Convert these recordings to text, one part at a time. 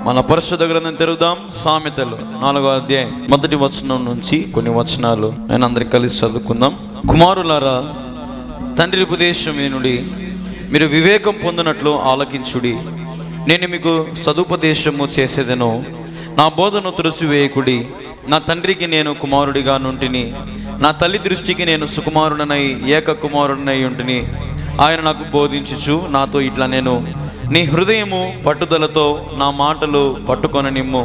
మన పరిశుద్ధ గ్రంథం తెరుద్దాం. సామెతలు 4వ అధ్యాయం 1వ వచనం నుంచి కొన్ని వచనాలు నేను అందరికి కలిసి చదువుకుందాం. కుమారులారా, తండ్రి ఉపదేశం వినుడి, మీరు వివేకం పొందినట్లు ఆలకించుడి. నేను మీకు సదుపదేశము చేసేదను, నా బోధను త్రోసివేయకుడి. నా తండ్రికి నేను కుమారుడిగా నుంటిని, నా తల్లి దృష్టికి నేను సుకుమారుడనై ఏక కుమారుడనై ఉంటిని. ఆయన నాకు బోధించుచు నాతో ఇట్లా నేను, నీ హృదయము పట్టుదలతో నా మాటలు పట్టుకొననిమ్ము.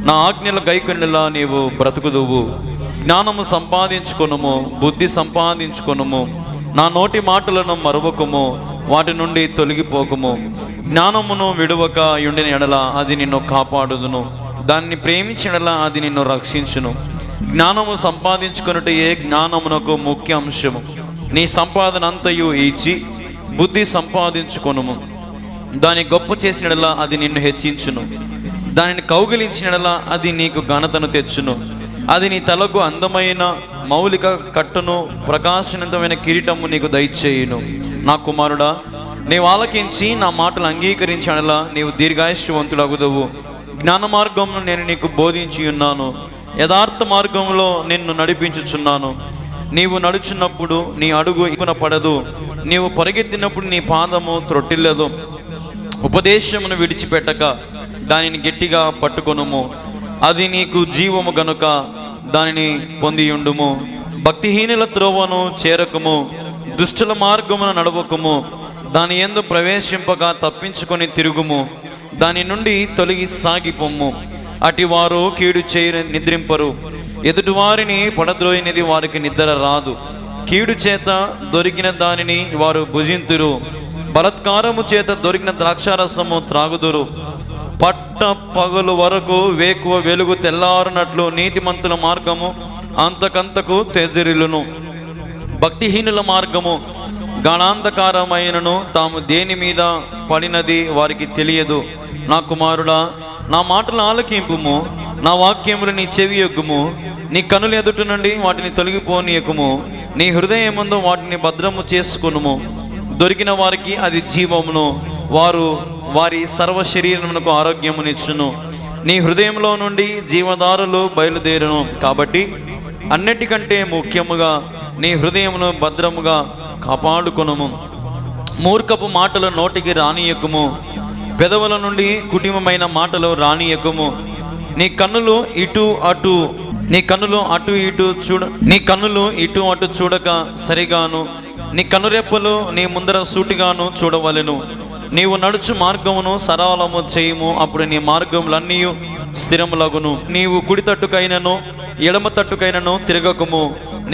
నా ఆజ్ఞల గైకొండలా నీవు బ్రతుకుదువు. జ్ఞానము సంపాదించుకొనుము, బుద్ధి సంపాదించుకొనుము. నా నోటి మాటలను మరువకము, వాటి నుండి తొలగిపోకము. జ్ఞానమును విడువక ఉండిన ఎడల అది నిన్ను కాపాడుదును, దాన్ని ప్రేమించిన ఎడల అది నిన్ను రక్షించును. జ్ఞానము సంపాదించుకొనుటయే జ్ఞానమునకు ముఖ్య అంశము. నీ సంపాదన అంతయు ఇచ్చి బుద్ధి సంపాదించుకొనుము. దాన్ని గొప్ప చేసినలా అది నిన్ను హెచ్చించును, దానిని కౌగిలించినలా అది నీకు ఘనతను తెచ్చును. అది నీ తలకు అందమైన మౌలిక కట్టును, ప్రకాశవంతమైన కిరీటము నీకు దయచేయును. నా కుమారుడా, నీవు ఆలకించి నా మాటలు అంగీకరించినలా నీవు దీర్ఘాయుష్యవంతుడగుదువు. జ్ఞాన మార్గమును నేను నీకు బోధించి ఉన్నాను, యథార్థ మార్గంలో నిన్ను నడిపించుచున్నాను. నీవు నడుచున్నప్పుడు నీ అడుగు ఇకున పడదు, నీవు పరిగెత్తినప్పుడు నీ పాదము త్రొట్టిల్లదు. ఉపదేశమును విడిచిపెట్టక దానిని గట్టిగా పట్టుకొనుము, అది నీకు జీవము గనుక దానిని పొందియుండుము. భక్తిహీనుల త్రోవను చేరకము, దుష్టుల మార్గమును నడవకము. దాని యందు ప్రవేశింపక తప్పించుకొని తిరుగుము, దాని నుండి తొలగి సాగిపోమ్ము. అటి వారు కీడు చేయ నిద్రింపరు, ఎదుటి వారిని పడద్రోయినది వారికి నిద్ర రాదు. కీడు చేత దొరికిన దానిని వారు భుజింతురు, బలత్కారము చేత దొరికిన ద్రాక్షారసము త్రాగుదురు. పట్ట పగలు వరకు వేకువ వెలుగు తెల్లారునట్లు నీతిమంతుల మార్గము అంతకంతకు తెజరిల్లును. భక్తిహీనుల మార్గము గాఢాంధకారమైనను తాము దేని మీద పడినది వారికి తెలియదు. నా కుమారుడా, నా మాటలు ఆలకింపుము, నా వాక్యములు నీ చెవి యొగ్గుము. నీ కనులు ఎదుట నుండి వాటిని తొలగిపోనీయకుము, నీ హృదయముందు వాటిని భద్రము చేసుకునుము. దొరికిన వారికి అది జీవమును, వారు వారి సర్వ శరీరమునకు ఆరోగ్యమునిచ్చును. నీ హృదయంలో నుండి జీవధారలు బయలుదేరును. కాబట్టి అన్నిటికంటే ముఖ్యముగా నీ హృదయమును భద్రముగా కాపాడుకొనుము. మూర్ఖపు మాటలు నోటికి రానియకుము, పెదవుల నుండి కుటుంబమైన మాటలు రానియకుము. నీ కన్నులు ఇటు అటు చూడక సరిగాను, నీ కనురెప్పలు నీ ముందర సూటిగాను చూడవలెను. నీవు నడుచు మార్గమును సరళము చేయుము, అప్పుడు నీ మార్గములన్నీ స్థిరములగును. నీవు కుడి తట్టుకైనను ఎడమ తట్టుకైనను తిరగకుము,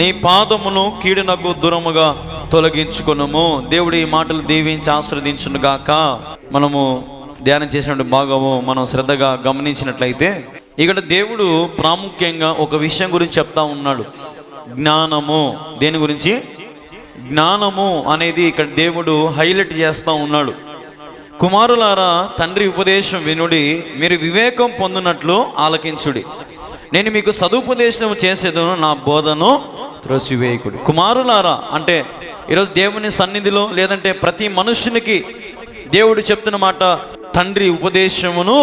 నీ పాదమును కీడునకు దూరముగా తొలగించుకొనుము. దేవుడు ఈ మాటలు దీవించి ఆశీర్వదించునుగాక. మనము ధ్యానం చేసినటువంటి భాగము మనం శ్రద్ధగా గమనించినట్లయితే ఇక్కడ దేవుడు ప్రాముఖ్యంగా ఒక విషయం గురించి చెప్తా ఉన్నాడు. జ్ఞానము. దేని గురించి? జ్ఞానము అనేది ఇక్కడ దేవుడు హైలైట్ చేస్తూ ఉన్నాడు. కుమారులారా, తండ్రి ఉపదేశం వినుడి, మీరు వివేకం పొందినట్లు ఆలకించుడి. నేను మీకు సదుపదేశం చేసేదను, నా బోధను త్రోసివేయకుడి. కుమారులారా అంటే ఈరోజు దేవుని సన్నిధిలో లేదంటే ప్రతి మనుషునికి దేవుడు చెప్తున్న మాట, తండ్రి ఉపదేశమును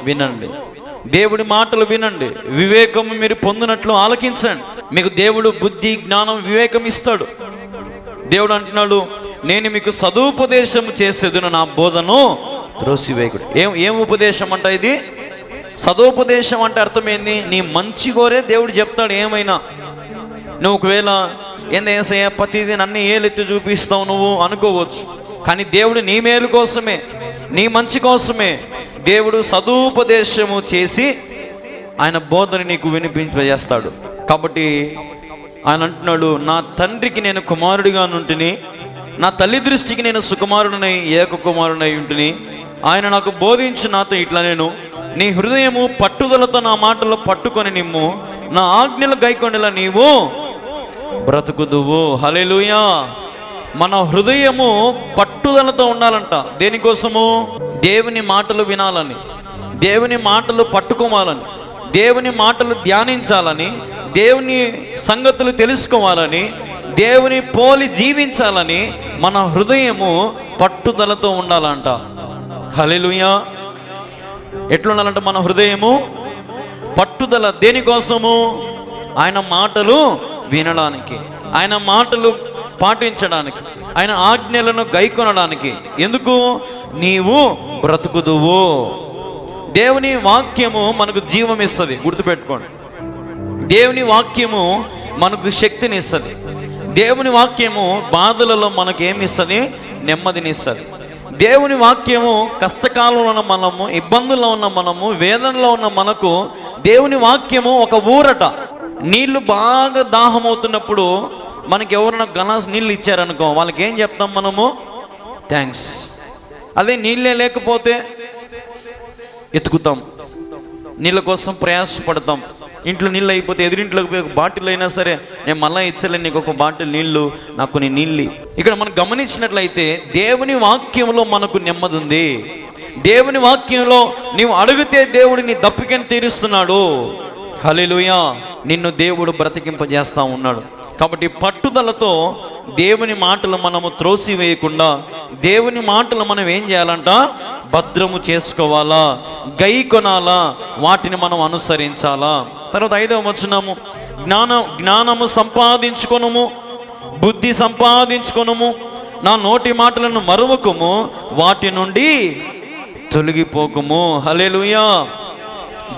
వినండి, దేవుడి మాటలు వినండి, వివేకము మీరు పొందినట్లు ఆలకించండి. మీకు దేవుడు బుద్ధి, జ్ఞానం, వివేకం ఇస్తాడు. దేవుడు అంటున్నాడు, నేను మీకు సదుపదేశం చేసేదను, నా బోధను త్రోసివేయకుడు. ఏం ఉపదేశం అంట ఇది? సదోపదేశం అంటే అర్థమైంది, నీ మంచి కోరే దేవుడు చెప్తాడు. ఏమైనా నువ్వు ఒకవేళ ఏంది ఏసయ్య ప్రతిదీ నన్ను ఏలెత్తి చూపిస్తావు నువ్వు అనుకోవచ్చు, కానీ దేవుడు నీ మేలు కోసమే, నీ మంచి కోసమే దేవుడు సదుపదేశము చేసి ఆయన బోధని నీకు వినిపింపజేస్తాడు. కాబట్టి ఆయన అంటున్నాడు, నా తండ్రికి నేను కుమారుడిగా నుంటిని, నా తల్లి దృష్టికి నేను సుకుమారుడినై ఏక కుమారుడై ఉంటుని. ఆయన నాకు బోధించి నాతో ఇట్లా, నేను నీ హృదయము పట్టుదలతో నా మాటలు పట్టుకొని నిమ్ము, నా ఆజ్ఞలు గైకొండలా నీవు బ్రతుకుదువు. హల్లెలూయా. మన హృదయము పట్టుదలతో ఉండాలంట. దేనికోసము? దేవుని మాటలు వినాలని, దేవుని మాటలు పట్టుకోవాలని, దేవుని మాటలు ధ్యానించాలని, దేవుని సంగతులు తెలుసుకోవాలని, దేవుని పోలి జీవించాలని మన హృదయము పట్టుదలతో ఉండాలంట. హల్లెలూయా. ఎట్లుండాలంట మన హృదయము? పట్టుదల. దేనికోసము? ఆయన మాటలు వినడానికి, ఆయన మాటలు పాటించడానికి, ఆయన ఆజ్ఞలను గైకొనడానికి. ఎందుకు? నీవు బ్రతుకుదువు. దేవుని వాక్యము మనకు జీవం ఇస్తుంది, గుర్తుపెట్టుకోండి. దేవుని వాక్యము మనకు శక్తిని ఇస్తుంది. దేవుని వాక్యము బాధలలో మనకు ఏమి ఇస్తుంది? నెమ్మదిని ఇస్తుంది. దేవుని వాక్యము కష్టకాలంలో ఉన్న మనము, ఇబ్బందుల్లో ఉన్న మనము, వేదనలో ఉన్న మనకు దేవుని వాక్యము ఒక ఊరట. నీళ్లు బాగా దాహం అవుతున్నప్పుడు మనకి ఎవరైనా గ్లాస్ నీళ్ళు ఇచ్చారనుకో, వాళ్ళకి ఏం చెప్తాం మనము? థ్యాంక్స్. అదే నీళ్ళే లేకపోతే ఎత్తుకుతాం, నీళ్ళ కోసం ప్రయాసపడతాం. ఇంట్లో నీళ్ళు అయిపోతే ఎదురింట్లోకి పోయి ఒక బాటిల్ అయినా సరే, నేను మళ్ళీ ఇచ్చలే నీకు ఒక బాటిల్ నీళ్ళు, నాకు కొన్ని నీళ్ళు. ఇక్కడ మనం గమనించినట్లయితే దేవుని వాక్యంలో మనకు నెమ్మది ఉంది. దేవుని వాక్యంలో నీవు అడిగితే దేవుడు నీ దప్పికని తీరుస్తున్నాడు. హల్లెలూయా. నిన్ను దేవుడు బ్రతికింపజేస్తా ఉన్నాడు. కాబట్టి పట్టుదలతో దేవుని మాటలు మనము త్రోసివేయకుండా, దేవుని మాటలు మనం ఏం చేయాలంట? భద్రము చేసుకోవాలా, గై కొనాలా, వాటిని మనం అనుసరించాలా. తర్వాత 5వ వచనము, జ్ఞానము సంపాదించుకొనుము, బుద్ధి సంపాదించుకొనుము, నా నోటి మాటలను మరువకుము, వాటి నుండి తొలగిపోకుము. హల్లెలూయా.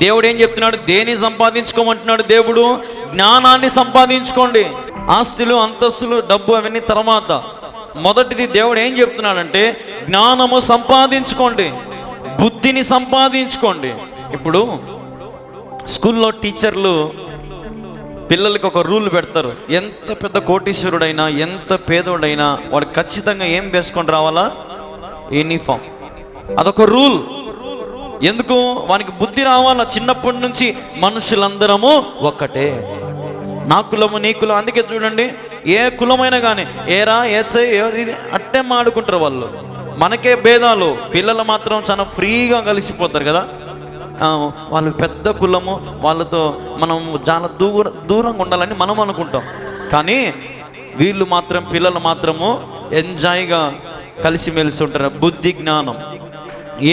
దేవుడు ఏం చెప్తున్నాడు? దేని సంపాదించుకోమంటున్నాడు దేవుడు? జ్ఞానాన్ని సంపాదించుకోండి. ఆస్తులు, అంతస్తులు, డబ్బు అవన్నీ తర్వాత. మొదటిది దేవుడు ఏం చెప్తున్నాడంటే జ్ఞానము సంపాదించుకోండి, బుద్ధిని సంపాదించుకోండి. ఇప్పుడు స్కూల్లో టీచర్లు పిల్లలకి ఒక రూల్ పెడతారు. ఎంత పెద్ద కోటీశ్వరుడైనా, ఎంత పేదోడైనా వాడు ఖచ్చితంగా ఏం వేసుకొని రావాలా? యూనిఫామ్. అదొక రూల్. ఎందుకు? వానికి బుద్ధి రావాలా. చిన్నప్పటి నుంచి మనుషులందరము ఒక్కటే, నా కులము నీ కులం. అందుకే చూడండి, ఏ కులమైనా కానీ ఏరా ఏచే అట్టే మాడుకుంటారు వాళ్ళు. మనకే భేదాలు. పిల్లలు మాత్రం చాలా ఫ్రీగా కలిసిపోతారు కదా. వాళ్ళు పెద్ద కులము, వాళ్ళతో మనం చాలా దూరంగా ఉండాలని మనం అనుకుంటాం. కానీ వీళ్ళు మాత్రం, పిల్లలు మాత్రము ఎంజాయ్గా కలిసిమెలిసి ఉంటారు. బుద్ధి, జ్ఞానం,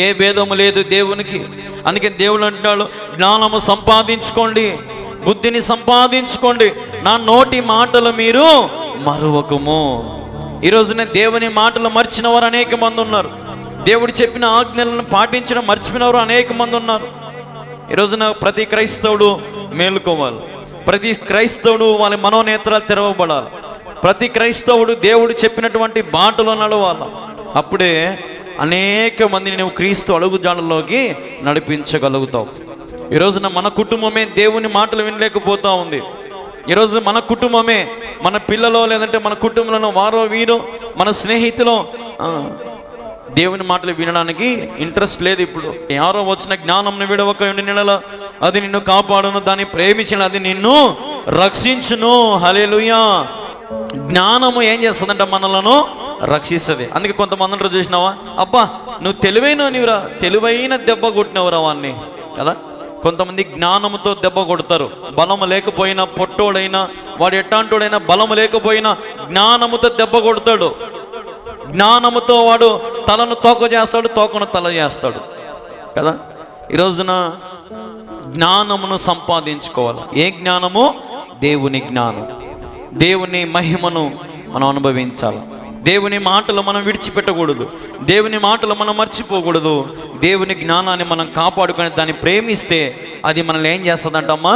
ఏ భేదము లేదు దేవునికి. అందుకే దేవుడు అంటున్నాడు, జ్ఞానము సంపాదించుకోండి, బుద్ధిని సంపాదించుకోండి, నా నోటి మాటలు మీరు మరువకము. ఈరోజునే దేవుని మాటలు మర్చిన వారు అనేక మంది ఉన్నారు. దేవుడు చెప్పిన ఆజ్ఞలను పాటించడం మర్చిపోయిన వారు అనేక మంది ఉన్నారు. ఈరోజున ప్రతి క్రైస్తవుడు మేలుకోవాలి. ప్రతి క్రైస్తవుడు వాళ్ళ మనోనేత్రాలు తెరవబడాలి. ప్రతి క్రైస్తవుడు దేవుడు చెప్పినటువంటి బాటలో నడవాలి. అప్పుడే అనేక మందిని నువ్వు క్రీస్తు అడుగుజాడల్లోకి నడిపించగలుగుతావు. ఈరోజున మన కుటుంబమే దేవుని మాటలు వినలేకపోతూ ఉంది. ఈరోజు మన కుటుంబమే, మన పిల్లలో లేదంటే మన కుటుంబంలో వారో వీరో మన స్నేహితులో దేవుని మాటలు వినడానికి ఇంట్రెస్ట్ లేదు. ఇప్పుడు 6వ వచనం, జ్ఞానంను విడవక నెల అది నిన్ను కాపాడును, దాన్ని ప్రేమించిన అది నిన్ను రక్షించును. హల్లెలూయా. జ్ఞానము ఏం చేస్తుందంట? మనలను రక్షిస్తుంది. అందుకే కొంతమంది అంటారు, చూసినావా, అబ్బా నువ్వు నీవురా, తెలివైన దెబ్బ కొట్టినవురా వాడిని కదా. కొంతమంది జ్ఞానముతో దెబ్బ కొడతారు. బలము లేకపోయినా, పొట్టోడైనా, వాడు ఎట్టాంటోడైనా, బలము లేకపోయినా జ్ఞానముతో దెబ్బ కొడతాడు. జ్ఞానముతో వాడు తలను తోక చేస్తాడు, తోకను తల చేస్తాడు కదా. ఈరోజున జ్ఞానమును సంపాదించుకోవాలి. ఏ జ్ఞానము? దేవుని జ్ఞానం. దేవుని మహిమను మనం అనుభవించాలి. దేవుని మాటలు మనం విడిచిపెట్టకూడదు, దేవుని మాటలు మనం మర్చిపోకూడదు. దేవుని జ్ఞానాన్ని మనం కాపాడుకొని దాన్ని ప్రేమిస్తే అది మనల్ని ఏం చేస్తుందంటమ్మా?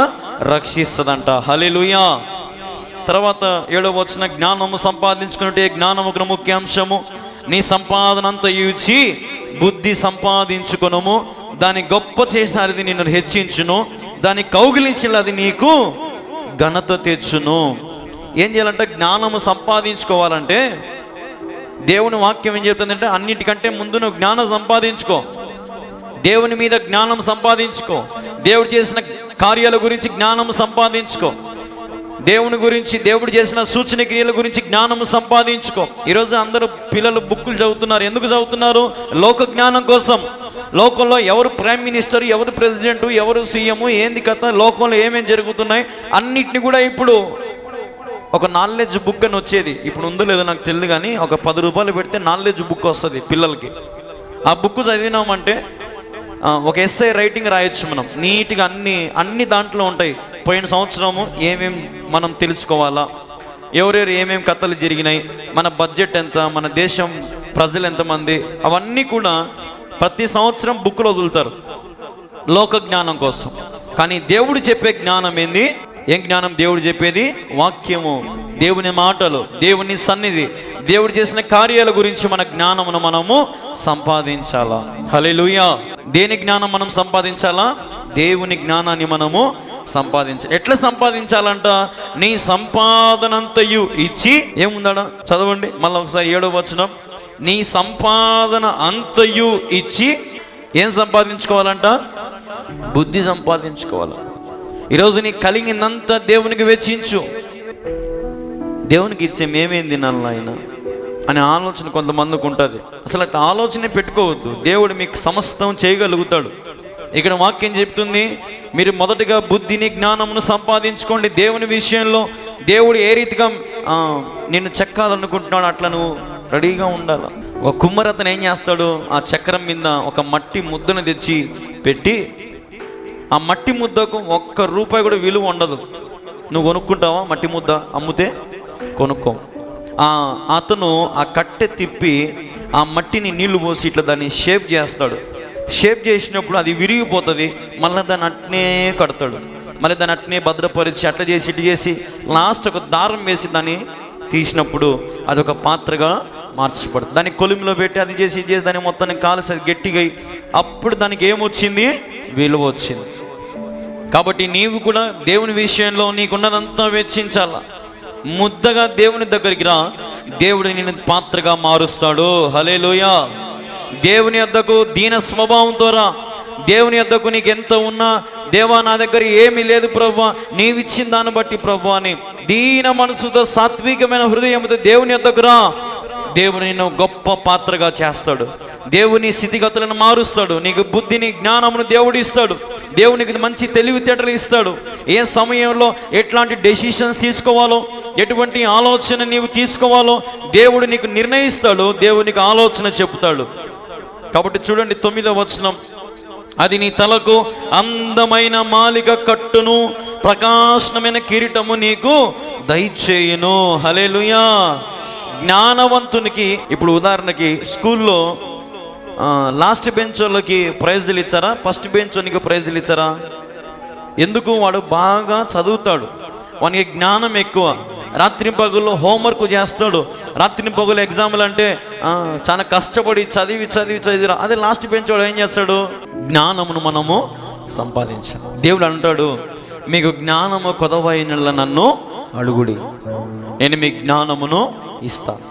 రక్షిస్తుందంట. హల్లెలూయా. తర్వాత 7వ వచనం, జ్ఞానము సంపాదించుకున్నట్టే జ్ఞానము ముఖ్యాంశము. నీ సంపాదన అంతా ఇచ్చి బుద్ధి సంపాదించుకొనుము, దాన్ని గొప్ప చేసినది నిన్ను హెచ్చించును, దాన్ని కౌగిలించినది నీకు ఘనత తెచ్చును. ఏం చేయాలంటే జ్ఞానము సంపాదించుకోవాలంటే దేవుని వాక్యం ఏం చెప్తుందంటే అన్నిటికంటే ముందు నువ్వు జ్ఞానం సంపాదించుకో, దేవుని మీద జ్ఞానం సంపాదించుకో, దేవుడు చేసిన కార్యాల గురించి జ్ఞానం సంపాదించుకో, దేవుని గురించి, దేవుడు చేసిన సూచన క్రియల గురించి జ్ఞానం సంపాదించుకో. ఈరోజు అందరూ పిల్లలు బుక్కులు చదువుతున్నారు. ఎందుకు చదువుతున్నారు? లోక జ్ఞానం కోసం. లోకంలో ఎవరు ప్రైమ్ మినిస్టర్, ఎవరు ప్రెసిడెంట్, ఎవరు సీఎం, ఏంది కథ, లోకంలో ఏమేమి జరుగుతున్నాయి అన్నిటిని కూడా ఇప్పుడు ఒక నాలెడ్జ్ బుక్ అని వచ్చేది. ఇప్పుడు ఉందో లేదో నాకు తెలియదు, కానీ ఒక 10 రూపాయలు పెడితే నాలెడ్జ్ బుక్ వస్తుంది పిల్లలకి. ఆ బుక్ చదివినామంటే ఒక ఎస్ఐ రైటింగ్ రాయొచ్చు మనం నీట్గా. అన్ని దాంట్లో ఉంటాయి. పోయిన సంవత్సరము ఏమేమి మనం తెలుసుకోవాలా, ఎవరెవరు ఏమేమి కథలు జరిగినాయి, మన బడ్జెట్ ఎంత, మన దేశం ప్రజలు ఎంతమంది, అవన్నీ కూడా ప్రతి సంవత్సరం బుక్లో వదులుతారు లోక జ్ఞానం కోసం. కానీ దేవుడు చెప్పే జ్ఞానం ఏంది? ఏం జ్ఞానం దేవుడు చెప్పేది? వాక్యము, దేవుని మాటలు, దేవుని సన్నిధి, దేవుడు చేసిన కార్యాల గురించి మన జ్ఞానమును మనము సంపాదించాలా. హల్లెలూయా. దేని జ్ఞానం మనం సంపాదించాలా? దేవుని జ్ఞానాన్ని మనము సంపాదించాలి. ఎట్లా సంపాదించాలంట? నీ సంపాదనంతయు ఇచ్చి, ఏముందాడా చదవండి మళ్ళీ ఒకసారి 7వ వచనం, నీ సంపాదన అంతయు ఇచ్చి ఏం సంపాదించుకోవాలంట? బుద్ధి సంపాదించుకోవాలి. ఈరోజు నీకు కలిగిందంతా దేవునికి వెచ్చించు. దేవునికి ఇచ్చే మేమేం తినాలి ఆయన అనే ఆలోచన కొంతమందికి ఉంటుంది. అసలు అట్లా ఆలోచనే పెట్టుకోవద్దు. దేవుడు మీకు సమస్తం చేయగలుగుతాడు. ఇక్కడ వాక్యం చెప్తుంది, మీరు మొదటగా బుద్ధిని జ్ఞానమును సంపాదించుకోండి. దేవుని విషయంలో దేవుడు ఏ రీతిగా నిన్ను చెక్కాలనుకుంటున్నాడు అట్లా నువ్వు రెడీగా ఉండాలి. ఒక కుమ్మరతను ఏం చేస్తాడు? ఆ చక్రం మీద ఒక మట్టి ముద్దను తెచ్చి పెట్టి, ఆ మట్టి ముద్దకు ₹1 కూడా విలువ ఉండదు. నువ్వు కొనుక్కుంటావా? మట్టి ముద్ద అమ్ముతే కొనుక్కో. అతను ఆ కట్టె తిప్పి ఆ మట్టిని నీళ్లు పోసి ఇట్లా దాన్ని షేప్ చేస్తాడు. షేప్ చేసినప్పుడు అది విరిగిపోతుంది. మళ్ళీ దాన్ని అట్నే కడతాడు. మళ్ళీ దాన్ని అట్నే భద్రపరిచి అట్లా చేసి ఇటు చేసి లాస్ట్ ఒక దారం వేసి దాన్ని తీసినప్పుడు అదొక పాత్రగా మార్చబడుతుంది. దాన్ని కొలిమిలో పెట్టి అది చేసి ఇది చేసి దాన్ని మొత్తాన్ని కాల్సి అది గట్టిగా అప్పుడు దానికి ఏమొచ్చింది? విలువ వచ్చింది. కాబట్టి నీవు కూడా దేవుని విషయంలో నీకున్నదంతా వెచ్చించాల. ముద్దగా దేవుని దగ్గరికి రా, దేవుడు నిన్ను పాత్రగా మారుస్తాడు. హల్లెలూయా. దేవుని యొద్దకు దీన స్వభావంతో రా. దేవుని యొద్దకు నీకు ఎంత ఉన్నా, దేవా నా దగ్గర ఏమీ లేదు ప్రభువా, నీవిచ్చిన దాన్ని బట్టి ప్రభువా అని దీన మనసుతో సాత్వికమైన హృదయంతో దేవుని యొద్దకు రా. దేవుని నిన్ను గొప్ప పాత్రగా చేస్తాడు. దేవుని స్థితిగతులను మారుస్తాడు. నీకు బుద్ధిని జ్ఞానమును దేవుడు ఇస్తాడు. దేవునికి మంచి తెలివితేటలు ఇస్తాడు. ఏ సమయంలో ఎట్లాంటి డెసిషన్స్ తీసుకోవాలో, ఎటువంటి ఆలోచన నీవు తీసుకోవాలో దేవుడు నీకు నిర్ణయిస్తాడు. దేవునికి ఆలోచన చెబుతాడు. కాబట్టి చూడండి 9వ వచనం, అది నీ తలకు అందమైన మాలిక కట్టును, ప్రకాశమైన కిరీటము నీకు దయచేయును. హల్లెలూయా. జ్ఞానవంతునికి ఇప్పుడు ఉదాహరణకి స్కూల్లో లాస్ట్ బెంచ్ వాళ్ళకి ప్రైజులు ఇచ్చారా? ఫస్ట్ బెంచ్ వానికి ప్రైజులు ఇచ్చారా? ఎందుకు? వాడు బాగా చదువుతాడు, వానికి జ్ఞానం ఎక్కువ. రాత్రి పగులు హోంవర్క్ చేస్తాడు. రాత్రి పగులు ఎగ్జామ్లు అంటే చాలా కష్టపడి చదివి అదే లాస్ట్ బెంచ్ వాడు ఏం చేస్తాడు? జ్ఞానమును మనము సంపాదించాలి. దేవుడు అంటాడు, మీకు జ్ఞానము కొదవైన నన్ను అడుగుడి, నేను మీ జ్ఞానమును ఇస్తాను.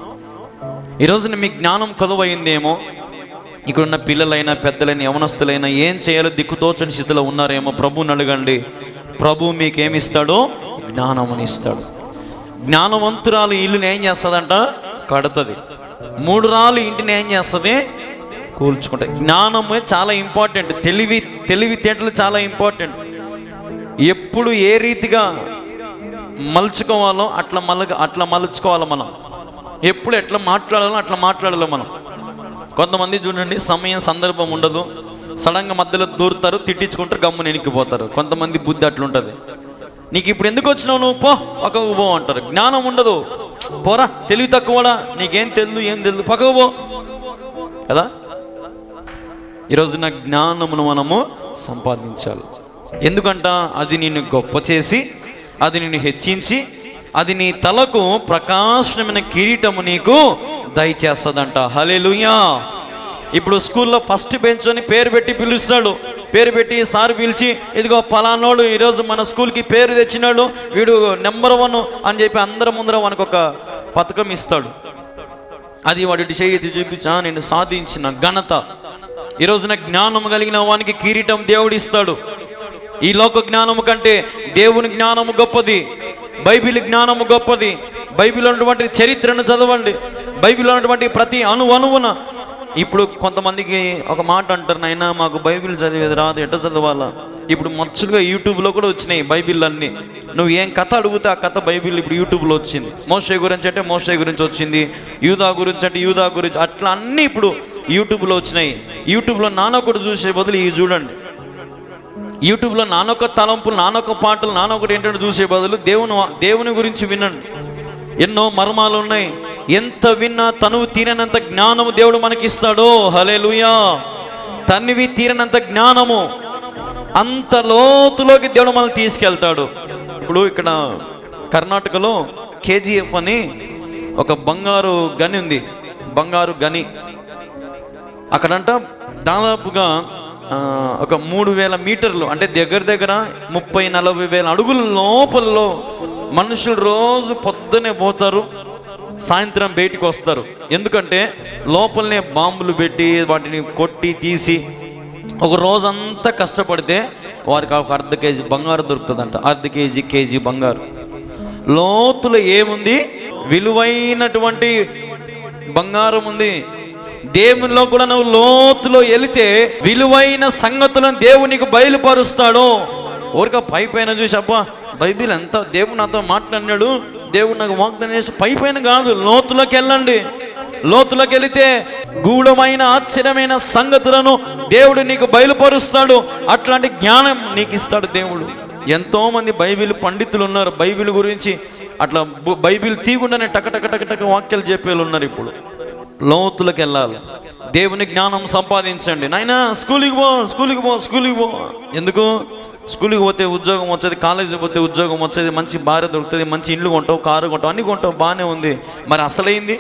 ఈరోజు మీ జ్ఞానం కొదవైందేమో, ఇక్కడున్న పిల్లలైనా పెద్దలైనా యవనస్తులైనా ఏం చేయాలో దిక్కుతోచని స్థితిలో ఉన్నారేమో. ప్రభువుని అడగండి. ప్రభు మీకేమిస్తాడో? జ్ఞానముని ఇస్తాడు. జ్ఞానవంతురాలు ఇల్లుని ఏం చేస్తుందంట? కడుతుంది. 3 రాళ్ళు ఇంటిని ఏం చేస్తుంది? కూల్చుకుంటాయి. జ్ఞానమే చాలా ఇంపార్టెంట్. తెలివితేటలు చాలా ఇంపార్టెంట్. ఎప్పుడు ఏ రీతిగా మలుచుకోవాలో అట్లా మలుచుకోవాలి మనం. ఎప్పుడు ఎట్లా మాట్లాడాలో అట్లా మాట్లాడాలి మనం. కొంతమంది చూడండి, సమయం సందర్భం ఉండదు, సడన్గా మధ్యలో దూరుతారు, తిట్టించుకుంటారు, గమ్మున ఎనికిపోతారు. కొంతమంది బుద్ధి అట్లుంటుంది. నీకు ఇప్పుడు ఎందుకు వచ్చినావు, నువ్వు పో పక్కకు పో అంటారు. జ్ఞానం ఉండదు. పోరా తెలివి తక్కువడా, నీకేం తెలియదు, ఏం తెలియదు, పక్కకు పో కదా. ఈరోజున జ్ఞానమును మనము సంపాదించాలి. ఎందుకంట అది నిన్ను గొప్ప చేసి, అది నిన్ను హెచ్చించి, అది నీ తలకు ప్రకాశమైన కిరీటము నీకు దయచేస్తుందంట. హల్లెలూయా. ఇప్పుడు స్కూల్లో ఫస్ట్ బెంచ్ అని పేరు పెట్టి పిలుస్తాడు. పేరు పెట్టి సార్ పిలిచి, ఇదిగో పలానోడు ఈరోజు మన స్కూల్కి పేరు తెచ్చినాడు, వీడు నెంబర్ 1 అని చెప్పి అందరి ముందర మనకు ఒక పథకం ఇస్తాడు. అది వాడి చేతి చూపించా నేను సాధించిన ఘనత. ఈరోజున జ్ఞానము కలిగిన వానికి కిరీటం దేవుడు ఇస్తాడు. ఈ లోక జ్ఞానము కంటే దేవుని జ్ఞానము గొప్పది. బైబిల్ జ్ఞానము గొప్పది. బైబిల్లో ఉన్నటువంటి చరిత్రను చదవండి. బైబిల్లో ఉన్నటువంటి ప్రతి అణువున. ఇప్పుడు కొంతమందికి ఒక మాట అంటారు, నాయనా మాకు బైబిల్ చదివేది రాదు, ఎట్లా చదవాలా? ఇప్పుడు మచ్చుగా యూట్యూబ్లో కూడా వచ్చినాయి బైబిల్ అన్నీ. నువ్వు ఏం కథ అడిగితే ఆ కథ బైబిల్ ఇప్పుడు యూట్యూబ్లో వచ్చింది. మోషే గురించి అంటే మోషే గురించి వచ్చింది, యూదా గురించి అంటే యూదా గురించి, అట్లా అన్నీ ఇప్పుడు యూట్యూబ్లో వచ్చినాయి. యూట్యూబ్లో నానొకటి చూసే బదులు ఇవి చూడండి. యూట్యూబ్లో నానొక తలంపులు, నానొక పాటలు, నానొకటి ఏంటంటే చూసే బదులు దేవుని గురించి వినండి. ఎన్నో మర్మాలు ఉన్నాయి. ఎంత విన్నా తనువు తీరనంత జ్ఞానము దేవుడు మనకిస్తాడో. హల్లెలూయా. తనివి తీరనంత జ్ఞానము, అంత లోతులోకి దేవుడు మనల్ని తీసుకెళ్తాడు. ఇప్పుడు ఇక్కడ కర్ణాటకలో KGF అని ఒక బంగారు గని ఉంది. బంగారు గని అక్కడంట దాదాపుగా ఒక 3000 మీటర్లు, అంటే దగ్గర 30-40 వేల అడుగుల లోపలలో మనుషులు రోజు పొద్దునే పోతారు, సాయంత్రం బయటికి వస్తారు. ఎందుకంటే లోపలనే బాంబులు పెట్టి వాటిని కొట్టి తీసి ఒక రోజంతా కష్టపడితే వారికి ఒక అర్ధ కేజీ బంగారు దొరుకుతుందంట. అర్ధ కేజీ బంగారు. లోతులో ఏముంది? విలువైనటువంటి బంగారం ఉంది. దేవునిలో కూడా నువ్వు లోతులో వెళితే విలువైన సంగతులను దేవునికి బయలుపరుస్తాడు. ఊరిక పైపైన చూసి అబ్బా బైబిల్ ఎంత దేవుడు నాతో మాట్లాడినాడు, దేవుడు నాకు వాగ్దానం చేసి పైపైన కాదు, లోతులోకి వెళ్ళండి. లోతులోకి వెళితే గూఢమైన ఆశ్చర్యమైన సంగతులను దేవుడు నీకు బయలుపరుస్తాడు. అట్లాంటి జ్ఞానం నీకు ఇస్తాడు దేవుడు. ఎంతోమంది బైబిల్ పండితులు ఉన్నారు. బైబిల్ గురించి అట్లా బైబిల్ తీయకుండానే టక వాక్యాలు చెప్పేవాళ్ళు ఉన్నారు. ఇప్పుడు లోతులకు వెళ్ళాలి. దేవుని జ్ఞానం సంపాదించండి. నాయనా స్కూల్కి పో. ఎందుకు? స్కూల్కి పోతే ఉద్యోగం వచ్చేది, కాలేజీకి పోతే ఉద్యోగం వచ్చేది, మంచి భార్య దొరుకుతుంది, మంచి ఇల్లు కొంటావు, కారు కొంటావు, అన్ని కొంటావు, బాగానే ఉంది. మరి అసలైంది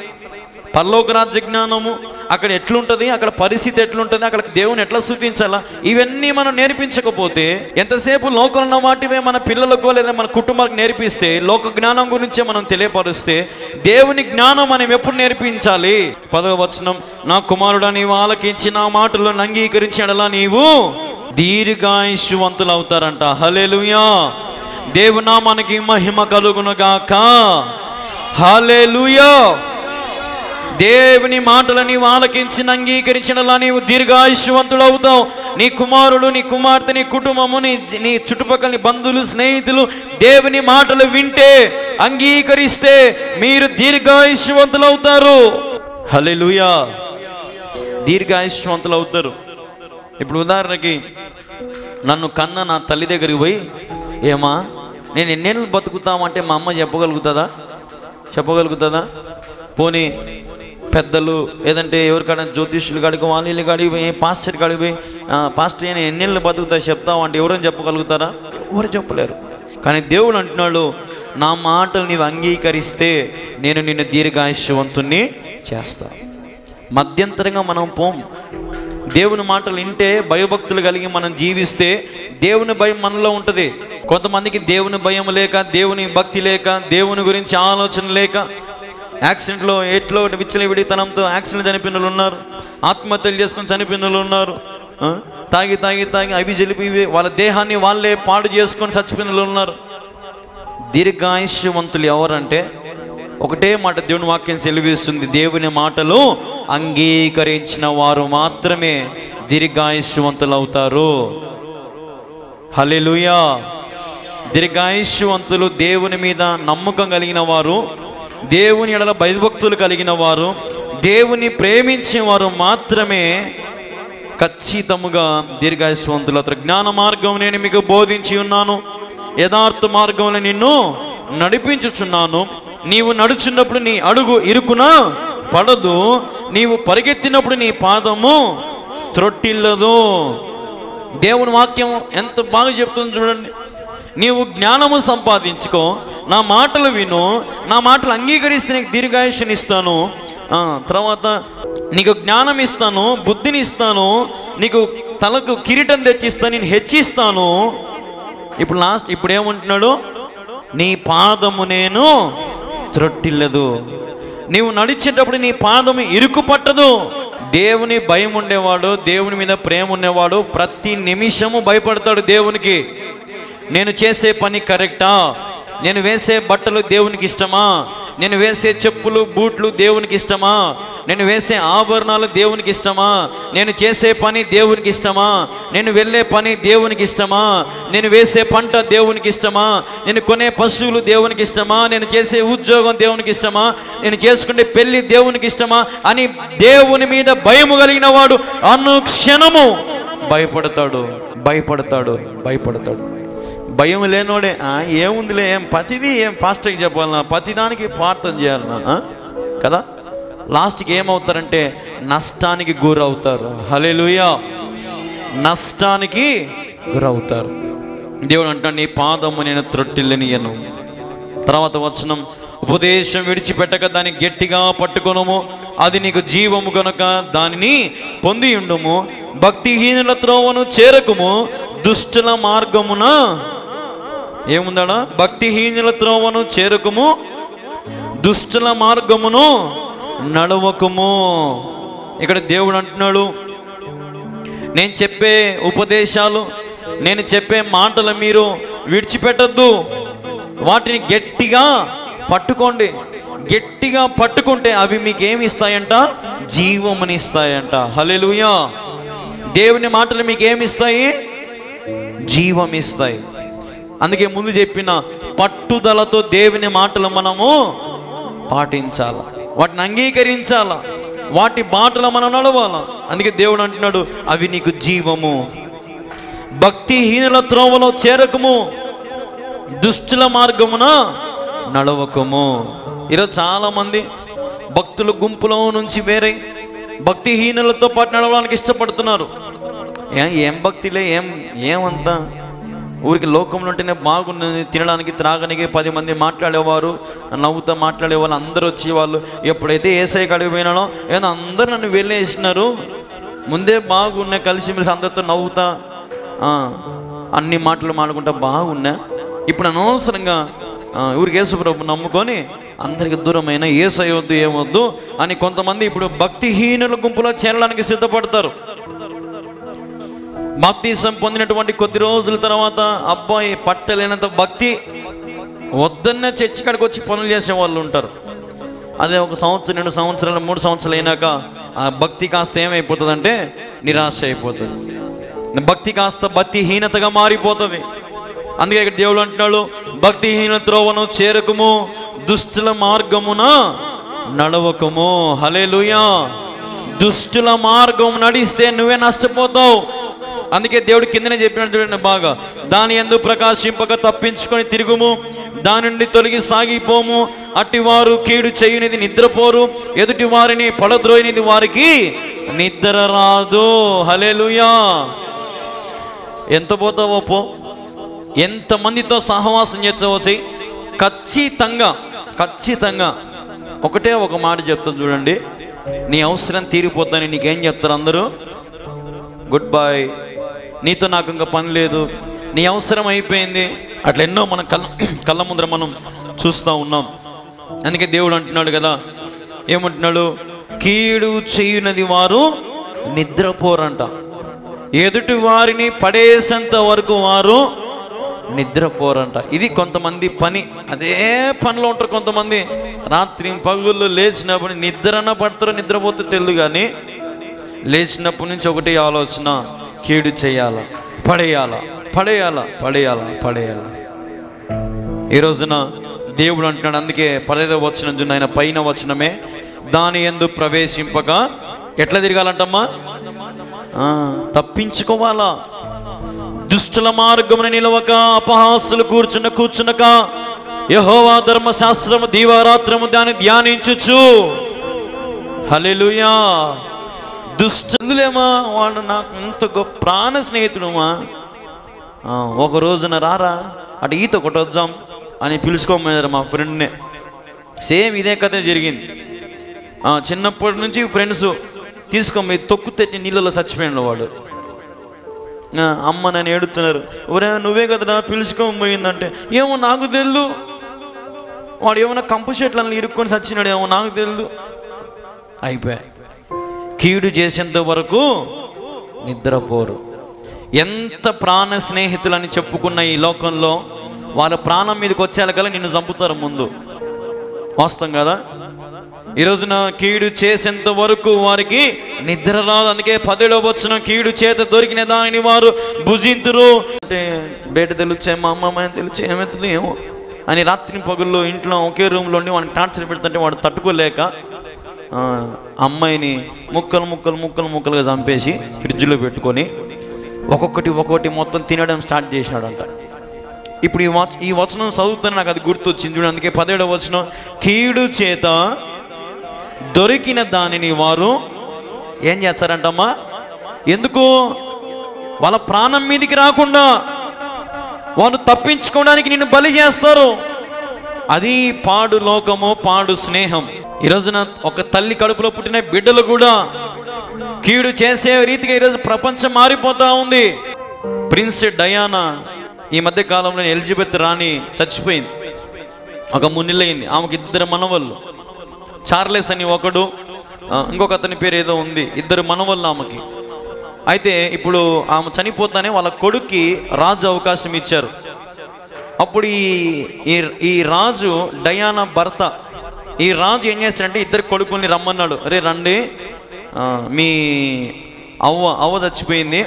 పరలోక రాజ్య జ్ఞానము, అక్కడ ఎట్లుంటుంది, అక్కడ పరిస్థితి ఎట్లుంటుంది, అక్కడ దేవుని ఎట్లా స్తుతించాలా, ఇవన్నీ మనం నేర్పించకపోతే ఎంతసేపు లోకంలో ఉన్న వాటివే మన పిల్లలకు లేదా మన కుటుంబాలకు నేర్పిస్తే, లోక జ్ఞానం గురించే మనం తెలియపరుస్తే దేవుని జ్ఞానం మనం ఎప్పుడు నేర్పించాలి? 10వ వచనం, నా కుమారుడా నీవు ఆలకించి నా మాటలను అంగీకరించి ఎడలా నీవు దీర్ఘాయుష్యవంతులు అవుతారంట. హల్లెలూయా. దేవునామానికి మహిమ కలుగునుగాక. హల్లెలూయా. దేవుని మాటలు నీవు ఆలకించిన అంగీకరించినలా నీవు దీర్ఘాయుష్యవంతుడు అవుతావు. నీ కుమారుడు, నీ కుమార్తె, నీ కుటుంబము, నీ చుట్టుపక్కల నీ బంధువులు, స్నేహితులు దేవుని మాటలు వింటే, అంగీకరిస్తే మీరు దీర్ఘాయుష్యవంతులు అవుతారు. హల్లెలూయా. దీర్ఘాయుష్యవంతులు అవుతారు. ఇప్పుడు ఉదాహరణకి నన్ను కన్న నా తల్లి దగ్గరికి పోయి, ఏమా నేను ఎన్నేళ్ళు బతుకుతామంటే మా అమ్మ చెప్పగలుగుతుందా? పోనీ పెద్దలు ఏదంటే ఎవరికైనా జ్యోతిష్యులు కాడికి, వాళ్ళు కాడికి పోయి, పాస్టర్ కాడికి పోయి, పాస్టర్ నేను ఎన్నేళ్ళు బతుకుతా చెప్తావు అంటే ఎవరైనా చెప్పగలుగుతారా? ఎవరు చెప్పలేరు. కానీ దేవుడు అంటున్నాడు, నా మాటలు నీవు అంగీకరిస్తే నేను నిన్ను దీర్ఘాయుష్యవంతుణ్ణి చేస్తా. మధ్యంతరంగా మనం దేవుని మాటలు వింటే, భయభక్తులు కలిగి మనం జీవిస్తే దేవుని భయం మనలో ఉంటుంది. కొంతమందికి దేవుని భయం లేక, దేవుని భక్తి లేక, దేవుని గురించి ఆలోచన లేక యాక్సిడెంట్లో ఎట్లో విచ్చలవిడితనంతో యాక్సిడెంట్ చనిపోయిన వాళ్ళు ఉన్నారు. ఆత్మహత్యలు చేసుకొని చనిపోయిన వాళ్ళు ఉన్నారు. తాగి అవి చెలిపి వాళ్ళ దేహాన్ని వాళ్ళే పాడు చేసుకొని చచ్చిపోయిన వాళ్ళు ఉన్నారు. దీర్ఘాయుష్యవంతులు ఎవరంటే ఒకటే మాట దేవుని వాక్యం సెలవిస్తుంది, దేవుని మాటలు అంగీకరించిన వారు మాత్రమే దీర్ఘాయుష్యవంతులు అవుతారు. హల్లెలూయా. దీర్ఘాయుష్యవంతులు దేవుని మీద నమ్మకం కలిగిన వారు, దేవుని ఎడల భయభక్తులు కలిగిన వారు, దేవుని ప్రేమించే వారు మాత్రమే ఖచ్చితముగా దీర్ఘాయుష్యవంతులు అవుతారు. జ్ఞాన మార్గం నేను మీకు బోధించి ఉన్నాను, యథార్థ మార్గంలో నిన్ను నడిపించుచున్నాను, నీవు నడుచున్నప్పుడు నీ అడుగు ఇరుకునా పడదు, నీవు పరిగెత్తినప్పుడు నీ పాదము త్రొట్టిల్లదు. దేవుని వాక్యం ఎంత బాగా చెప్తుంది చూడండి. నీవు జ్ఞానము సంపాదించుకో, నా మాటలు విను, నా మాటలు అంగీకరిస్తే నీకు దీర్ఘాయుష్ని ఇస్తాను, తర్వాత నీకు జ్ఞానం ఇస్తాను, బుద్ధిని ఇస్తాను, నీకు తలకు కిరీటం తెచ్చిస్తాను, నేను హెచ్చిస్తాను. ఇప్పుడు ఏమంటున్నాడు? నీ పాదము నేను త్రొట్టిల్లదు. నీవు నడిచేటప్పుడు నీ పాదము ఇరుకు పట్టదు. దేవుని భయం ఉండేవాడు, దేవుని మీద ప్రేమ ఉండేవాడు ప్రతి నిమిషము భయపడతాడు దేవునికి. నేను చేసే పని కరెక్టా, నేను వేసే బట్టలు దేవునికి ఇష్టమా, నేను వేసే చెప్పులు బూట్లు దేవునికి ఇష్టమా, నేను వేసే ఆభరణాలు దేవునికి ఇష్టమా, నేను చేసే పని దేవునికి ఇష్టమా, నేను వెళ్ళే పని దేవునికి ఇష్టమా, నేను వేసే పంట దేవునికి ఇష్టమా, నేను కొనే పశువులు దేవునికి ఇష్టమా, నేను చేసే ఉద్యోగం దేవునికి ఇష్టమా, నేను చేసుకునే పెళ్లి దేవునికి ఇష్టమా అని దేవుని మీద భయము కలిగిన వాడు అనుక్షణము భయపడతాడు. భయం లేనోడే ఏముందిలే, ప్రతిదీ పాస్టర్కి చెప్పాలన్నా, ప్రతిదానికి ప్రార్థన చేయాలన్నా కదా, లాస్ట్కి ఏమవుతారంటే నష్టానికి గురవుతారు. హల్లెలూయా, నష్టానికి గురవుతారు. దేవుడు అంటాడు, నీ పాదము నేను త్రొట్టిల్లనియను. తర్వాత వచనం, ఉపదేశం విడిచిపెట్టక దాన్ని గట్టిగా పట్టుకొనుము, అది నీకు జీవము గనుక దానిని పొంది ఉండుము. భక్తిహీనుల త్రోవను చేరకుము, దుష్టుల మార్గమున ఏముందాడా? భక్తిహీనుల త్రోవను చేరకుము, దుష్టుల మార్గమును నడవకుము. ఇక్కడ దేవుడు అంటున్నాడు, నేను చెప్పే ఉపదేశాలు, నేను చెప్పే మాటలు మీరు విడిచిపెట్టద్దు, వాటిని గట్టిగా పట్టుకోండి. గట్టిగా పట్టుకుంటే అవి మీకు ఏమి ఇస్తాయంట? జీవముని ఇస్తాయంట. హల్లెలూయా. దేవుని మాటలు మీకు ఏమి ఇస్తాయి? జీవం ఇస్తాయి. అందుకే ముందు చెప్పిన పట్టుదలతో దేవుని మాటలు మనము పాటించాల, వాటిని అంగీకరించాల, వాటి బాటలో మనం నడవాల. అందుకే దేవుడు అంటున్నాడు, అవి నీకు జీవము. భక్తిహీనుల త్రోవలో చేరకము, దుష్టుల మార్గమున నడవకము. ఈరోజు చాలామంది భక్తుల గుంపులో నుంచి వేరే భక్తిహీనులతో పాటు నడవడానికి ఇష్టపడుతున్నారు. ఏం భక్తిలే, ఏమంతా ఊరికి లోకంలో ఉంటేనే బాగున్నది, తినడానికి త్రాగడానికి 10 మంది మాట్లాడేవారు, నవ్వుతా మాట్లాడేవాళ్ళు అందరూ వచ్చేవాళ్ళు. ఎప్పుడైతే యేసయ్య కాడికి పోయినానో ఏదో అందరూ నన్ను వెళ్ళేసినారు. ముందే బాగున్నా, కలిసిమెలిసి అందరితో నవ్వుతా అన్ని మాటలు మాడుకుంటా బాగున్నా. ఇప్పుడు అనవసరంగా ఊరికి యేసుప్రభు నమ్ముకొని అందరికి దూరమైన యేసయ్య వద్దు ఏమొద్దు అని కొంతమంది ఇప్పుడు భక్తిహీనుల గుంపులో చేరడానికి సిద్ధపడతారు. బాప్తిసం పొందినటువంటి కొద్ది రోజుల తర్వాత అబ్బాయి పట్టలేనంత భక్తి వద్దన్న చర్చి కాడికి వచ్చి పనులు చేసే వాళ్ళు ఉంటారు. అదే 1 సంవత్సరం 2 సంవత్సరాలు 3 సంవత్సరాలు అయినాక ఆ భక్తి కాస్త ఏమైపోతుందంటే నిరాశ అయిపోతుంది. భక్తి కాస్త భక్తిహీనతగా మారిపోతుంది. అందుకే ఇక్కడ దేవుడు అంటున్నాడు, భక్తిహీన త్రోవను చేరకము, దుష్టుల మార్గమున నడవకము. హల్లెలూయా. దుష్టుల మార్గం నడిస్తే నువ్వే నష్టపోతావు. అందుకే దేవుడు కిందనే చెప్పినట్టు చూడండి బాగా, దాని యందు ప్రకాశింపక తప్పించుకొని తిరుగుము, దాని నుండి తొలగి సాగిపోము. అట్టివారు కీడు చేయునిది నిద్రపోరు, ఎదుటి వారిని పడద్రోయినిది వారికి నిద్ర రాదు. హల్లెలూయా. ఎంత పోతావో పో, ఎంతమందితో సహవాసం చేర్చవచ్చు. ఖచ్చితంగా ఒకటే ఒక మాట చెప్తాను చూడండి, నీ అవసరం తీరిపోతాని నీకేం చెప్తారు అందరూ? గుడ్ బై, నీతో నాకు ఇంకా పని లేదు, నీ అవసరం అయిపోయింది. అట్లా ఎన్నో మన కళ్ళ ముందర మనం చూస్తూ ఉన్నాం. అందుకే దేవుడు అంటున్నాడు కదా, ఏమంటున్నాడు? కీడు చేయునది వారు నిద్రపోరంట, ఎదుటి వారిని పడేసేంత వరకు వారు నిద్రపోరంట. ఇది కొంతమంది పని, అదే పనిలో ఉంటారు కొంతమంది. రాత్రి పగుళ్ళు లేచినప్పుడు నిద్రన పడతారో నిద్రపోతే తెలియదు, కానీ లేచినప్పటి నుంచి ఒకటి ఆలోచన, కీడు చేయాలా, పడేయాలా. ఈ రోజున దేవుడు అంటున్నాడు, అందుకే 15వ వచనం చూడండి, ఆయన పైన వచనమే, దాని యందు ప్రవేశింపక ఎట్లా తిరగాలంటమ్మా? యెహోవా ధర్మశాస్త్రము దీవారాత్రము దాన్ని ధ్యానించుచు. హల్లెలూయా. దుష్టులేమా వాడు నాకు ఇంత గొప్ప ప్రాణ స్నేహితుడుమా, ఒక రోజున రారా అటు ఈత కొట్టొద్దాం అని పిలుచుకోమన్నారు మా ఫ్రెండ్నే. సేమ్ ఇదే కథ జరిగింది. చిన్నప్పటి నుంచి ఫ్రెండ్స్ తీసుకోమని తొక్కు తెచ్చి నీళ్ళలో చచ్చిపోయాడు వాడు. అమ్మ నన్ను ఏడుతున్నారు, ఒరే నువ్వే కదరా పిలుచుకోబోయిందంటే, ఏమో నాకు తెలియదు, వాడు ఏమన్నా కంపు చెట్లను ఇరుక్కొని చచ్చినాడు ఏమో నాకు తెలియదు. అయిపోయా. కీడు చేసేంత వరకు నిద్రపోరు. ఎంత ప్రాణ స్నేహితులని చెప్పుకున్న ఈ లోకంలో వాళ్ళ ప్రాణం మీదకి వచ్చేకల్లా నిన్ను చంపుతారు ముందు. వాస్తవం కదా. ఈ రోజున కీడు చేసేంత వరకు వారికి నిద్ర రాదు. అందుకే 10వ వచనం, కీడు చేత దొరికిన దానిని వారు భుజింతురు. అంటే బయట తెలుచే మా అమ్మ తెలుచే ఏమవుతుంది ఏమో అని రాత్రి పగుళ్ళు ఇంట్లో ఒకే రూమ్లో ఉండి వాడిని టార్చర్ పెడుతుంటే వాడు తట్టుకోలేక అమ్మాయిని ముక్కలు ముక్కలు ముక్కలు ముక్కలుగా చంపేసి ఫ్రిడ్జ్లో పెట్టుకొని ఒక్కొక్కటి మొత్తం తినడం స్టార్ట్ చేసినాడంట. ఇప్పుడు ఈ వచనం చదువుతానే నాకు అది గుర్తొచ్చింది చూడండి. అందుకే 10వ వచనం, కీడు చేత దొరికిన దానిని వారు ఏం చేస్తారంటమ్మా, ఎందుకు వాళ్ళ ప్రాణం మీదికి రాకుండా వాళ్ళు తప్పించుకోవడానికి నిన్ను బలి చేస్తారు. అది పాడు లోకము, పాడు స్నేహం. ఈ రోజున ఒక తల్లి కడుపులో పుట్టిన బిడ్డలు కూడా కీడు చేసే రీతిగా ఈరోజు ప్రపంచం మారిపోతా ఉంది. ప్రిన్స్ డయానా ఈ మధ్య కాలంలో ఎలిజబెత్ రాణి చచ్చిపోయింది. ఒక 3 నెలలు అయింది. ఆమెకు 2 మనవళ్ళు, చార్లెస్ అని ఒకడు, ఇంకొక అతని పేరు ఏదో ఉంది. 2 మనవళ్ళు ఆమెకి. అయితే ఇప్పుడు ఆమె చనిపోతానే వాళ్ళ కొడుక్కి రాజు అవకాశం ఇచ్చారు. అప్పుడు ఈ రాజు డయానా భర్త, ఈ రాజు ఏం చేశాడంటే 2 కొడుకుల్ని రమ్మన్నాడు. అరే రండి, మీ అవ్వ చచ్చిపోయింది,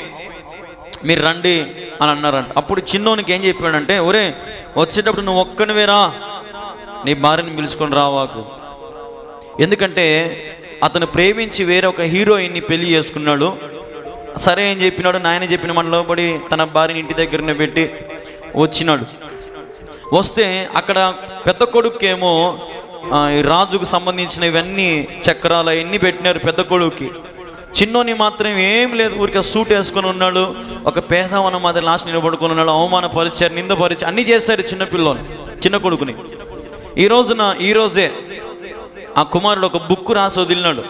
మీరు రండి అని అన్నారంట. అప్పుడు చిన్నోనికి ఏం చెప్పాడంటే, ఒరే వచ్చేటప్పుడు నువ్వు ఒక్కనివేరా, నీ భార్యని పిలుచుకొని రావాకు. ఎందుకంటే అతను ప్రేమించి వేరే ఒక హీరోయిన్ని పెళ్లి చేసుకున్నాడు. సరే ఏం చెప్పినాడు, నాయన చెప్పిన మనలో పడి తన భార్యని ఇంటి దగ్గరనే పెట్టి వచ్చినాడు. వస్తే అక్కడ పెద్ద కొడుకేమో రాజుకు సంబంధించిన ఇవన్నీ చక్రాలు అవన్నీ పెట్టినారు పెద్ద కొడుకుకి. చిన్నోని మాత్రం ఏం లేదు, ఊరికే సూట్ వేసుకొని ఉన్నాడు. ఒక పేదవన మాత్రం లాస్ట్ నిలబడుకొని ఉన్నాడు. అవమానపరిచారు, నిందపరిచారు, అన్నీ చేశారు చిన్న కొడుకుని. ఈ రోజే ఆ కుమారుడు ఒక బుక్ రాసి వదిలినాడు.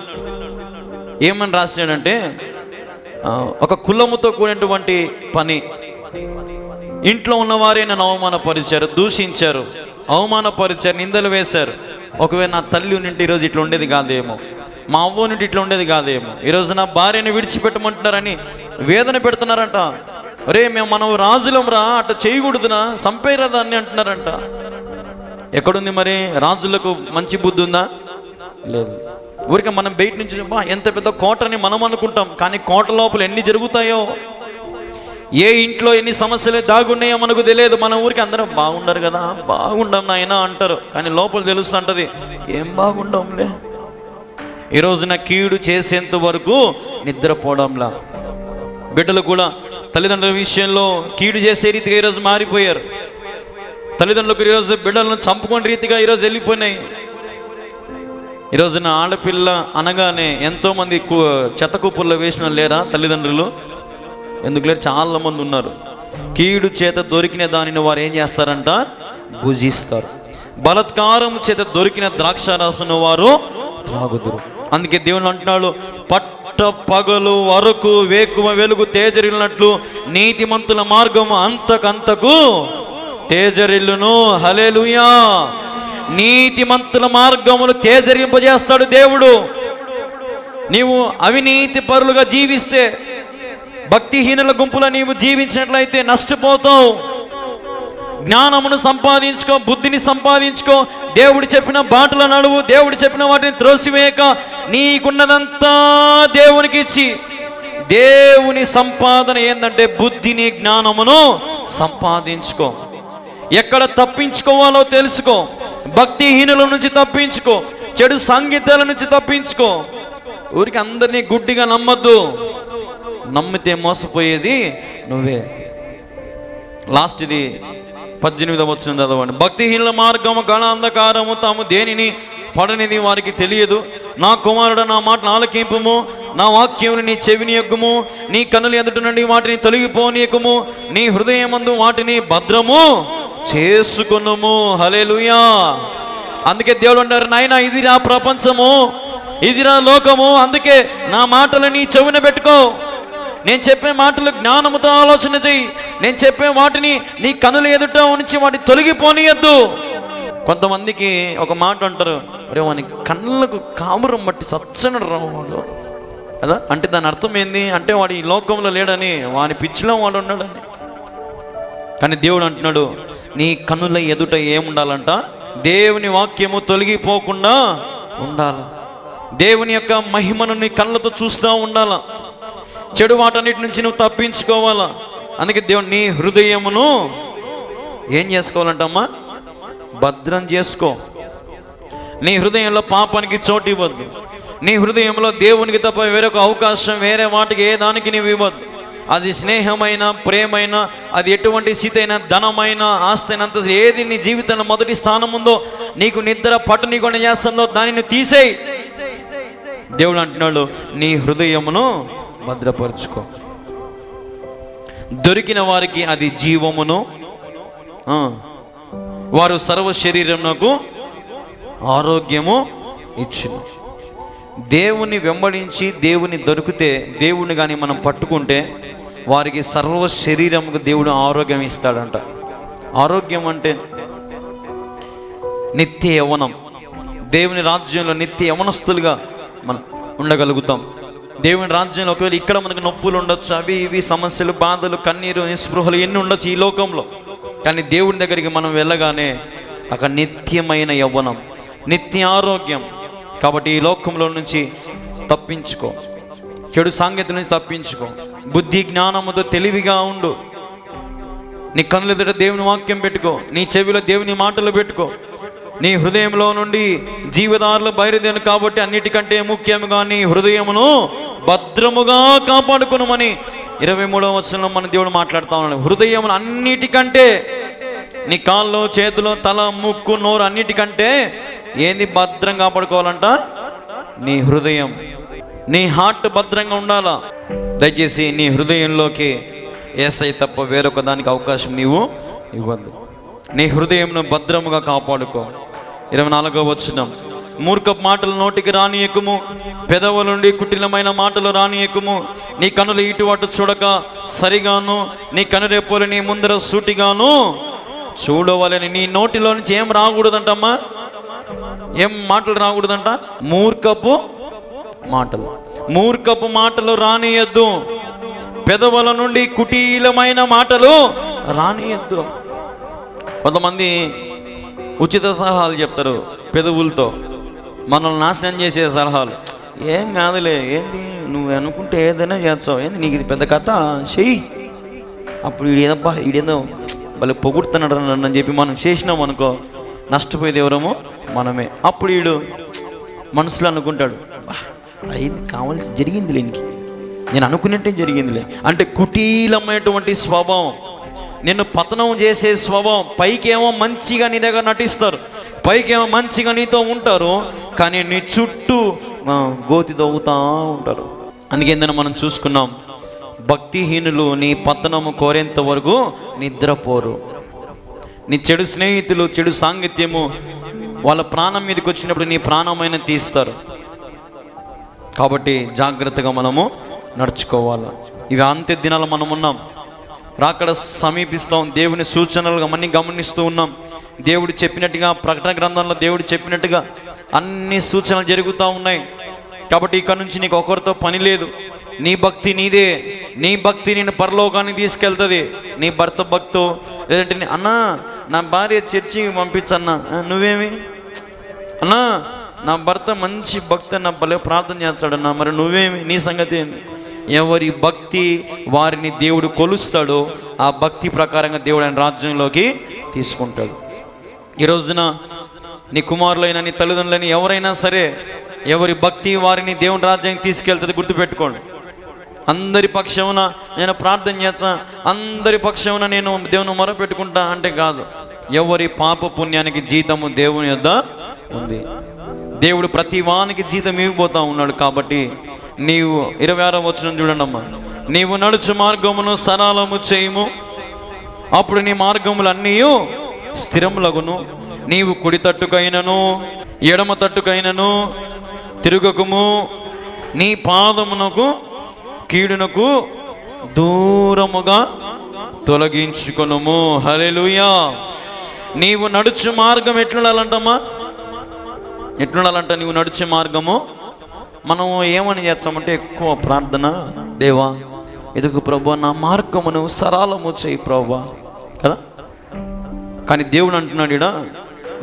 ఏమని రాసినాడంటే, ఒక కులముతో కూడినటువంటి పని, ఇంట్లో ఉన్నవారే నన్ను అవమానపరిచారు, దూషించారు, అవమానపరిచారు, నిందలు వేశారు. ఒకవేళ నా తల్లి నుండి ఈరోజు ఇట్లా ఉండేది కాదేమో, మా అవ్వ నుండి ఇట్లా ఉండేది కాదేమో, ఈరోజు నా భార్యని విడిచిపెట్టమంటున్నారని వేదన పెడుతున్నారంట. రే మనం రాజులం రా, అట్లా చేయకూడదునా, సంపేరా దాన్ని అంటున్నారంట. ఎక్కడుంది మరి రాజులకు మంచి బుద్ధి ఉందా? లేదు. ఊరికే మనం బయట నుంచి ఎంత పెద్ద కోటని మనం అనుకుంటాం, కానీ కోట లోపల ఎన్ని జరుగుతాయో, ఏ ఇంట్లో ఎన్ని సమస్యలు దాగున్నాయో మనకు తెలియదు. మన ఊరికి అందరం బాగుండరు కదా, బాగుండం నాయన అంటారు, కానీ లోపల తెలుస్తుంటది ఏం బాగుండంలే. ఈ రోజున కీడు చేసేంత వరకు నిద్రపోవడంలా బిడ్డలు కూడా తల్లిదండ్రుల విషయంలో కీడు చేసే రీతిగా ఈరోజు మారిపోయారు. తల్లిదండ్రులకు ఈరోజు బిడ్డలను చంపుకునే రీతిగా ఈరోజు వెళ్ళిపోయినాయి. ఈరోజున ఆడపిల్ల అనగానే ఎంతోమంది చెత్త కుప్పల్లో వేసిన లేరా తల్లిదండ్రులు? ఎందుకు లేరు? చాలా మంది ఉన్నారు. కీడు చేత దొరికిన దానిని వారు ఏం చేస్తారంట? భుజిస్తారు. బలత్కారం చేత దొరికిన ద్రాక్షారసను వారు త్రాగుదురు. అందుకే దేవుడు అంటున్నాడు, పట్ట పగలు వరకు వేకువ వెలుగు తేజరిల్లినట్లు నీతిమంతుల మార్గము అంతకంతకు తేజరిల్లును. హల్లెలూయా. నీతిమంతుల మార్గములు తేజరింపజేస్తాడు దేవుడు. నీవు అవినీతి పరులుగా జీవిస్తే, భక్తిహీనుల గుంపులో నీవు జీవించినట్లయితే నష్టపోతావు. జ్ఞానమును సంపాదించుకో, బుద్ధిని సంపాదించుకో, దేవుడు చెప్పిన బాటలో నడువు, దేవుడు చెప్పిన వాటిని త్రోసివేయక నీకున్నదంతా దేవునికి ఇచ్చి, దేవుని సంపాదన ఏంటంటే బుద్ధిని జ్ఞానమును సంపాదించుకో. ఎక్కడ తప్పించుకోవాలో తెలుసుకో. భక్తిహీనుల నుంచి తప్పించుకో, చెడు సంగీతాల నుంచి తప్పించుకో. ఊరికి అందరినీ గుడ్డిగా నమ్మద్దు, నమ్మితే మోసపోయేది నువ్వే. లాస్ట్ ఇది 18వ వచనం చదవండి. భక్తిహీనుల మార్గము గణ అంధకారము, తాము దేనిని పడనిది వారికి తెలియదు. నా కుమారుడు, నా మాటను ఆలకింపుము, నా వాక్యమును నీ చెవిని యొగ్గుము, నీ కన్నుల ఎదుట నుండి వాటిని తొలగిపోనీయకుము, నీ హృదయమందు వాటిని భద్రము చేసుకొనుము. హల్లెలూయా. అందుకే దేవుడు అంటారు, నాయనా ఇదిరా ప్రపంచము, ఇదిరా లోకము, అందుకే నా మాటలు నీ చెవిన పెట్టుకో. నేను చెప్పే మాటలు జ్ఞానముతో ఆలోచన చెయ్యి. నేను చెప్పే వాటిని నీ కనుల ఎదుట ఉంచి వాటిని తొలగిపోనీయద్దు. కొంతమందికి ఒక మాట అంటారు, అరే వాని కళ్ళకు కామురం బట్టి సచ్చనడు రావాడు కదా. అంటే దాని అర్థం ఏంది అంటే వాడు ఈ లోకంలో లేడని, వాని పిచ్చిలో వాడు ఉన్నాడని. కానీ దేవుడు అంటున్నాడు, నీ కనుల ఎదుట ఏముండాలంట? దేవుని వాక్యము తొలగిపోకుండా ఉండాలి. దేవుని యొక్క మహిమను నీ కళ్ళతో చూస్తూ ఉండాలా. చెడు వాటన్నిటి నుంచి నువ్వు తప్పించుకోవాలా. అందుకే దేవుడు నీ హృదయమును ఏం చేసుకోవాలంటమ్మా? భద్రం చేసుకో. నీ హృదయంలో పాపానికి చోటు ఇవ్వద్దు. నీ హృదయంలో దేవునికి తప్ప వేరొక అవకాశం వేరే వాటికి ఏ దానికి నీవు ఇవ్వద్దు. అది స్నేహమైన, ప్రేమైన, అది ఎటువంటి స్థితి అయినా, ధనమైన, ఆస్తి అయినంత, ఏది నీ జీవితంలో మొదటి స్థానం ఉందో, నీకు నిద్ర పట్టునికొండ చేస్తుందో దానిని తీసేయి. దేవుడు అంటున్నాడు, నీ హృదయమును భద్రపరుచుకో. దొరికిన వారికి అది జీవమును, వారు సర్వ శరీరమునకు ఆరోగ్యము ఇచ్చును. దేవుని వెంబడించి దేవుని దొరికితే, దేవుని కానీ మనం పట్టుకుంటే వారికి సర్వ శరీరముకు దేవుడు ఆరోగ్యం ఇస్తాడంట. ఆరోగ్యం అంటే నిత్య యవ్వనం. దేవుని రాజ్యంలో నిత్య యవ్వనస్తులుగా మనం ఉండగలుగుతాం. దేవుని రాజ్యంలో ఒకవేళ ఇక్కడ మనకు నొప్పులు ఉండొచ్చు, అవి ఇవి సమస్యలు, బాధలు, కన్నీరు, నిస్పృహలు ఎన్ని ఉండొచ్చు ఈ లోకంలో. కానీ దేవుని దగ్గరికి మనం వెళ్ళగానే అక్కడ నిత్యమైన యవ్వనం, నిత్య ఆరోగ్యం. కాబట్టి ఈ లోకంలో నుంచి తప్పించుకో, చెడు సాంగత్యం నుంచి తప్పించుకో, బుద్ధి జ్ఞానముతో తెలివిగా ఉండు. నీ కన్నుల ఎదుట దేవుని వాక్యం పెట్టుకో, నీ చెవిలో దేవుని మాటలు పెట్టుకో. నీ హృదయంలో నుండి జీవదారులు బయలుదేరు. కాబట్టి అన్నిటికంటే ముఖ్యంగా నీ హృదయమును భద్రముగా కాపాడుకునమని 23వ వచనంలో మన దేవుడు మాట్లాడుతూ ఉన్నాడు. హృదయమును అన్నిటికంటే, నీ కాళ్ళు, చేతులు, తల, ముక్కు, నోరు అన్నిటికంటే ఏంది భద్రం కాపాడుకోవాలంట? నీ హృదయం, నీ హార్ట్ భద్రంగా ఉండాలా. దయచేసి నీ హృదయంలోకి యేసయ్య తప్ప వేరొక దానికి అవకాశం నీవు ఇవ్వద్దు. నీ హృదయంను భద్రముగా కాపాడుకో. 24వ వచనం, మూర్ఖపు మాటలు నోటికి రానియకుము, పెదవుల నుండి కుటిలమైన మాటలు రానియకుము. నీ కనులు ఇటు అటు చూడక సరిగాను, నీ కనురెప్పులు నీ ముందర సూటిగాను చూడవాలని. నీ నోటిలో నుంచి ఏం రాకూడదంటమ్మా? ఏం మాటలు రాకూడదంట? మూర్ఖపు మాటలు. మూర్ఖపు మాటలు రానియద్దు. పెదవుల నుండి కుటీలమైన మాటలు రానియద్దు. కొంతమంది ఉచిత సలహాలు చెప్తారు పెదవులతో, మనల్ని నాశనం చేసే సలహాలు. ఏం కాదులే, ఏంది నువ్వు అనుకుంటే ఏదైనా చేస్తావు, ఏంది నీకు ఇది పెద్ద కథ, చెయ్యి. అప్పుడు ఈడేదో భలే పొగుడుతున్నాడు అని చెప్పి మనం చేసినాం అనుకో, నష్టపోయేది ఎవరమో మనమే. అప్పుడు వీడు మనసులో అనుకుంటాడు, ఇది కావాల్సి జరిగిందిలే, ఇంకి నేను అనుకున్నట్టే జరిగిందిలే. అంటే కుటీలమైనటువంటి స్వభావం, నిన్ను పతనం చేసే స్వభావం. పైకేమో మంచిగా నీ దగ్గర నటిస్తారు, పైకేమో మంచిగా నీతో ఉంటారు, కానీ నీ చుట్టూ గోతి తవ్వుతూ ఉంటారు. అందుకేందని మనం చూసుకున్నాం, భక్తిహీనులు నీ పతనము కోరేంత వరకు నిద్రపోరు. నీ చెడు స్నేహితులు, చెడు సాంగత్యము వాళ్ళ ప్రాణం మీదకి వచ్చినప్పుడు నీ ప్రాణమైన తీస్తారు. కాబట్టి జాగ్రత్తగా మనము నడుచుకోవాలి. ఇవి అంత్య దినాలు మనం ఉన్నాం, రాకడ సమీపిస్తాం. దేవుని సూచనలుగా మనం గమనిస్తూ ఉన్నాం. దేవుడు చెప్పినట్టుగా, ప్రకటన గ్రంథంలో దేవుడు చెప్పినట్టుగా అన్ని సూచనలు జరుగుతూ ఉన్నాయి. కాబట్టి ఇక్కడ నుంచి నీకు ఒకరితో పని లేదు. నీ భక్తి నీదే. నీ భక్తి నేను పరలోకానికి తీసుకెళ్తుంది. నీ భర్త భక్తో, లేదంటే అన్నా నా భార్య చర్చికి పంపించన్నా, నువ్వేమి అన్నా నా భర్త మంచి భక్తి అన్న, భలే ప్రార్థన చేస్తాడన్నా, మరి నువ్వేమి, నీ సంగతి ఏంది? ఎవరి భక్తి వారిని దేవుడు కొలుస్తాడో ఆ భక్తి ప్రకారంగా దేవుడు ఆయన రాజ్యంలోకి తీసుకుంటాడు. ఈ రోజున నీ కుమారులైనా, నీ తల్లిదండ్రులైనా, ఎవరైనా సరే, ఎవరి భక్తి వారిని దేవుని రాజ్యానికి తీసుకెళ్తుంది. గుర్తుపెట్టుకోండి. అందరి పక్షమున నేను ప్రార్థన చేస్తా, అందరి పక్షమున నేను దేవుని మొరపెట్టుకుంటా అంటే కాదు. ఎవరి పాప పుణ్యానికి జీతము దేవుని యొద్ద ఉంది. దేవుడు ప్రతి వానికి జీతం ఇవ్వబోతా ఉన్నాడు. కాబట్టి నీవు 26వ వచనం చూడండమ్మా. నీవు నడుచు మార్గమును సరళము చేయుము, అప్పుడు నీ మార్గములన్నీ స్థిరములగును. నీవు కుడి తట్టుకైనను ఎడమ తట్టుకైనను తిరుగకుము, నీ పాదమునకు కీడునకు దూరముగా తొలగించుకొనుము. హల్లెలూయా. నీవు నడుచు మార్గం ఎట్లుండాలంటమ్మా? ఎట్లుండాలంట నీవు నడిచే మార్గము? మనం ఏమని చేస్తామంటే ఎక్కువ ప్రార్థన, దేవా ఎదుగు ప్రభు నా మార్గమును సరళము చేయి ప్రభు కదా. కానీ దేవుడు అంటున్నాడు ఇడ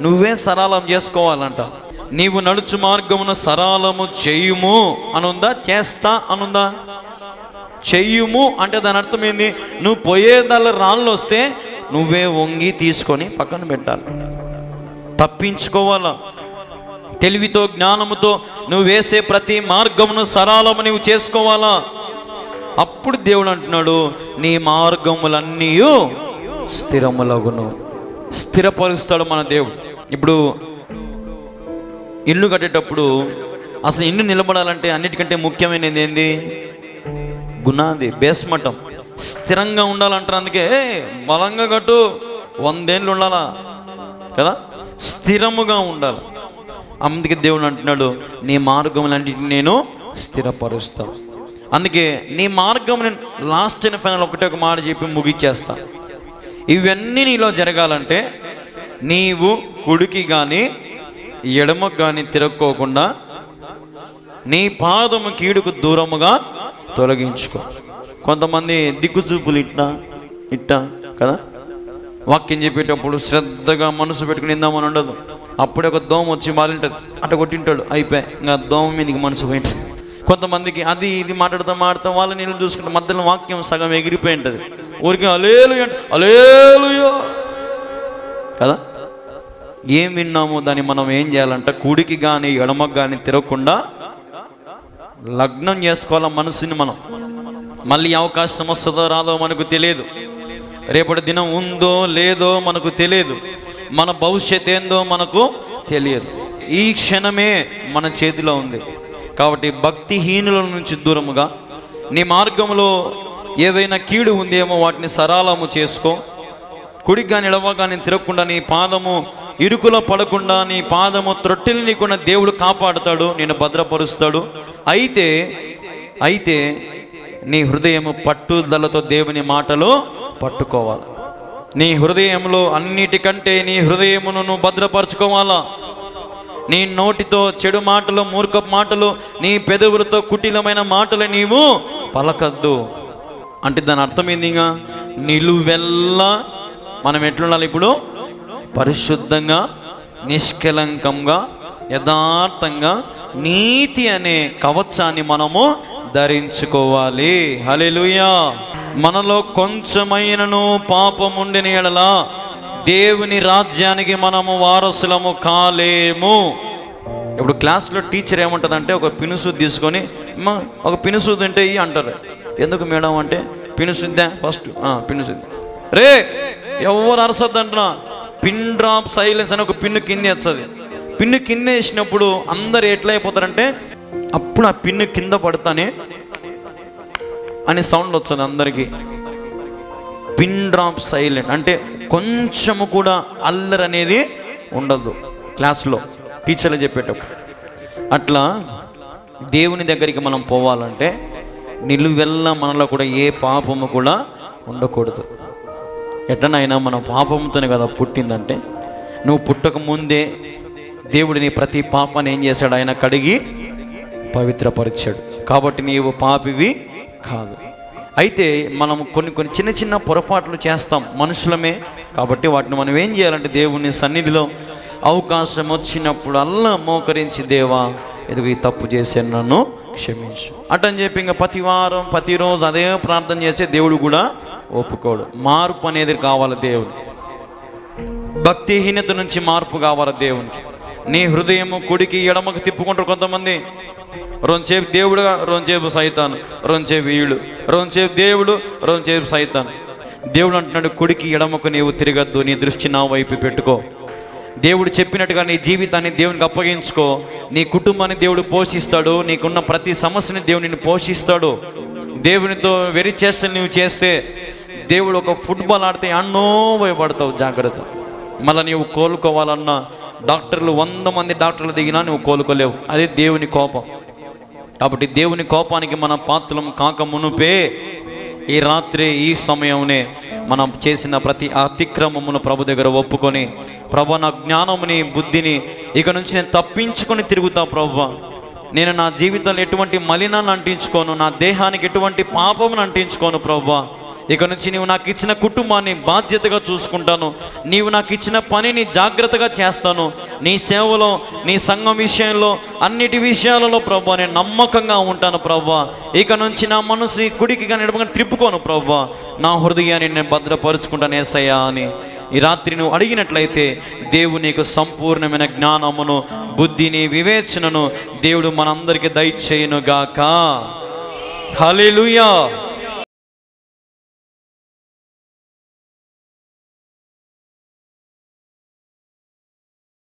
నువ్వే సరళం చేసుకోవాలంట. నీవు నడుచు మార్గమును సరళము చేయుము అనుందా, చేస్తా అనుందా? చెయ్యుము అంటే దాని అర్థం ఏంది? నువ్వు పోయేదాళ్ళ రాళ్ళు వస్తే నువ్వే వంగి తీసుకొని పక్కన పెట్టాలి, తప్పించుకోవాలా. తెలివితో జ్ఞానముతో నువ్వు వేసే ప్రతి మార్గమును సరళము నువ్వు చేసుకోవాలా. అప్పుడు దేవుడు అంటున్నాడు నీ మార్గములన్నీ స్థిరములగును. స్థిరపరుస్తాడు మన దేవుడు. ఇప్పుడు ఇల్లు కట్టేటప్పుడు అసలు ఇల్లు నిలబడాలంటే అన్నిటికంటే ముఖ్యమైనది ఏంది? గుణాది, బేస్మఠం స్థిరంగా ఉండాలంటారు. అందుకే బలంగా కట్టు, 100 ఏళ్ళు ఉండాలా కదా, స్థిరముగా ఉండాలి. అందుకే దేవుడు అంటున్నాడు నీ మార్గములన్నిటిని నేను స్థిరపరుస్తాను. అందుకే నీ మార్గం నేను లాస్ట్ అండ్ ఫైనల్ ఒకటే ఒక మాట చెప్పి ముగిచ్చేస్తా. ఇవన్నీ నీలో జరగాలంటే నీవు కుడికి కానీ ఎడమకు కానీ తిరక్కోకుండా నీ పాదము కీడుకు దూరముగా తొలగించుకో. కొంతమంది దిక్కుచూపులు ఇట్టా కదా, వాక్యం చెప్పేటప్పుడు శ్రద్ధగా మనసు పెట్టుకుని ఇందామని ఉండదు. అప్పుడే ఒక దోమ వచ్చి మాలింటుంది, అట్ట కొట్టింటాడు, అయిపోయి ఇంకా దోమ మీదకి మనసు పోయింటుంది. కొంతమందికి అది ఇది మాట్లాడతాం వాళ్ళ నీళ్ళు చూసుకుంటే మధ్యలో వాక్యం సగం ఎగిరిపోయి ఉంటుంది. ఊరికి హల్లెలూయా హల్లెలూయా కదా. ఏం విన్నాము దాన్ని మనం ఏం చేయాలంట? కుడికి కానీ ఎడమకు కానీ తిరగకుండా లగ్నం చేసుకోవాలా మనసుని. మనం మళ్ళీ అవకాశం వస్తుందో రాదో మనకు తెలియదు, రేపటి దినం ఉందో లేదో మనకు తెలియదు, మన భవిష్యత్ ఏందో మనకు తెలియదు. ఈ క్షణమే మన చేతిలో ఉంది. కాబట్టి భక్తిహీనుల నుంచి దూరముగా నీ మార్గంలో ఏదైనా కీడు ఉందేమో వాటిని సరళము చేసుకో. కుడికి కానీ ఎడమ కానీ తిరగకుండా నీ పాదము ఇరుకులో పడకుండా నీ పాదము త్రొట్టెలు నీకున్న దేవుడు కాపాడుతాడు, నేను భద్రపరుస్తాడు. అయితే నీ హృదయము పట్టుదలతో దేవుని మాటలు పట్టుకోవాలి. నీ హృదయంలో అన్నిటికంటే నీ హృదయమును నువ్వు భద్రపరచుకోవాలా. నీ నోటితో చెడు మాటలు, మూర్ఖపు మాటలు, నీ పెదవులతో కుటిలమైన మాటలు నీవు పలకద్దు. అంటే దాని అర్థం ఏందిగా? నిలువెల్లా మనం ఎట్లుండాలి? ఇప్పుడు పరిశుద్ధంగా, నిష్కలంకంగా, యథార్థంగా నీతి అనే కవచాన్ని మనము ధరించుకోవాలి. హల్లెలూయా. మనలో కొంచెమైనను పాపముండిన యెడల దేవుని రాజ్యానికి మనము వారసులము కాలేము. ఇప్పుడు క్లాస్లో టీచర్ ఏమంటుందంటే ఒక పినుసు తీసుకొని ఒక పినుసు తింటే అంటారు. ఎందుకు మేడం అంటే పినుసుద్దా ఫస్ట్ పినుసుద్దా రే ఎవరు అరసద్దు అంటున్నా. పిన్ డ్రాప్ సైలెన్స్ అని ఒక పిన్ను కింద వేస్తుంది. పిన్ను కింద వేసినప్పుడు అందరు ఎట్లా అయిపోతారంటే అప్పుడు ఆ పిన్ను కింద పడతానే అని సౌండ్ వస్తుంది అందరికీ. పిన్ డ్రాప్ సైలెంట్ అంటే కొంచెము కూడా అల్లరి అనేది ఉండదు క్లాస్లో టీచర్లు చెప్పేటప్పుడు. అట్లా దేవుని దగ్గరికి మనం పోవాలంటే నిలువెల్లా మనలో కూడా ఏ పాపము కూడా ఉండకూడదు. ఎట్లనైనా మనం పాపంతోనే కదా పుట్టిందంటే, నువ్వు పుట్టక ముందే దేవుడు నీ ప్రతి పాపాన్ని ఏం చేశాడు? ఆయన కడిగి పవిత్రపరిచాడు. కాబట్టి నీవు పాపివి కాదు. అయితే మనం కొన్ని చిన్న చిన్న పొరపాట్లు చేస్తాం, మనుషులమే కాబట్టి. వాటిని మనం ఏం చేయాలంటే దేవుని సన్నిధిలో అవకాశం వచ్చినప్పుడు అల్లా మోకరించి, దేవా ఎదుగు ఈ తప్పు చేశాను, నన్ను క్షమించు అటని చెప్పి ఇంకా ప్రతి వారం ప్రతిరోజు అదే ప్రార్థన చేస్తే దేవుడు కూడా ఒప్పుకోడు. మార్పు అనేది కావాలి దేవుడు. భక్తిహీనత నుంచి మార్పు కావాలి దేవునికి. నీ హృదయము కుడికి ఎడమకు తిప్పుకుంటారు కొంతమంది. రెండుసేపు దేవుడుగా, రెండుసేపు సైతాను, రెండుసేపు వీళ్ళు, రెండుసేపు దేవుడు, రెండుసేపు సైతాను. దేవుడు అంటున్నాడు, కుడికి ఎడమకు నీవు తిరగద్దు, నీ దృష్టి నా వైపు పెట్టుకో. దేవుడు చెప్పినట్టుగా నీ జీవితాన్ని దేవునికి అప్పగించుకో. నీ కుటుంబాన్ని దేవుడు పోషిస్తాడు. నీకున్న ప్రతి సమస్యని దేవుడు నిన్ను పోషిస్తాడు. దేవునితో వెరీ చేస్తే నువ్వు చేస్తే దేవుడు ఒక ఫుట్బాల్ ఆడితే అన్నో భయపడతావు. జాగ్రత్త. మళ్ళీ నీవు కోలుకోవాలన్నా డాక్టర్లు 100 మంది డాక్టర్లు దిగినా నువ్వు కోలుకోలేవు. అదే దేవుని కోపం. కాబట్టి దేవుని కోపానికి మన పాత్రం కాక మునుపే ఈ రాత్రి ఈ సమయంనే మనం చేసిన ప్రతి అతిక్రమమును ప్రభు దగ్గర ఒప్పుకొని, ప్రభు నా జ్ఞానముని బుద్ధిని ఇక నుంచి నేను తప్పించుకొని తిరుగుతా ప్రభు. నేను నా జీవితంలో ఎటువంటి మలినాన్ని అంటించుకోను, నా దేహానికి ఎటువంటి పాపమును అంటించుకోను ప్రభు. ఇక నుంచి నీవు నాకు ఇచ్చిన కుటుంబాన్ని బాధ్యతగా చూసుకుంటాను. నీవు నాకు ఇచ్చిన పనిని జాగ్రత్తగా చేస్తాను. నీ సేవలో, నీ సంఘం విషయంలో, అన్నిటి విషయాలలో ప్రభు నేను నమ్మకంగా ఉంటాను ప్రభు. ఇక నుంచి నా మనసు కుడికి కానీ ఎడమగా త్రిప్పుకోను ప్రభు. నా హృదయాన్ని నేను భద్రపరుచుకుంటాను యేసయ్యా అని ఈ రాత్రి నువ్వు అడిగినట్లయితే దేవుడు నీకు సంపూర్ణమైన జ్ఞానమును, బుద్ధిని, వివేచనను దేవుడు మనందరికీ దయచేయునుగాక. హల్లెలూయా.